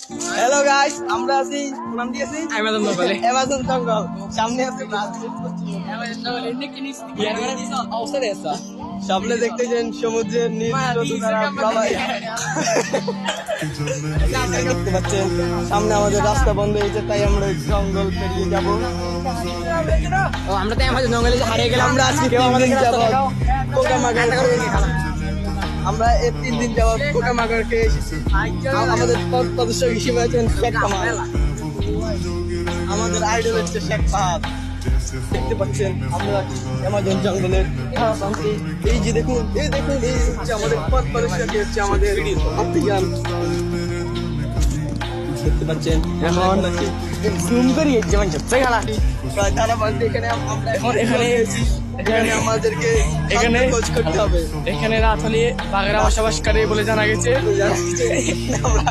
Hello guys, আমরা আছি নাম দিয়েছি অ্যামাজন জঙ্গলে। অ্যামাজন জঙ্গল। সামনে আছে ব্রাজিল। সামনে দেখতেছেন সমুদ্রের নীল নদীধারা প্রবাহ। দেখতে পাচ্ছেন সামনে আমাদের রাস্তা বন্ধ হয়েছে, তাই আমরা জঙ্গল পেরিয়ে যাব। আমরা তো অ্যামাজন জঙ্গলে হারিয়ে গেলাম। আমরা আজকে 3 দিন যাবত পোকামাকড় আমরা এই 3 দিন যাবত পোকামাকড় খেয়ে এসেছি। আমাদের সদস্য হিসেবে আছেন শেখ কামাল। আমাদের আইডল হচ্ছে শেখ ফাহাদ। দেখতে পাচ্ছেন আমরা অ্যামাজন জঙ্গলের প্রান্তে। এই যে দেখুন, এই দেখুন, এই হচ্ছে আমাদের পথ পরিষ্কার হচ্ছে আমাদের অভিযান। দেখতে পাচ্ছেন এখন জুম করি যেমন সবচেয়ে খেলা তারা বলতে এখানে আমরা এখন এখানে আমাদেরকে এখানে খোঁজ করতে হবে। এখানে রাত হলে বাঘেরা বসবাস করে বলে জানা গেছে। আমরা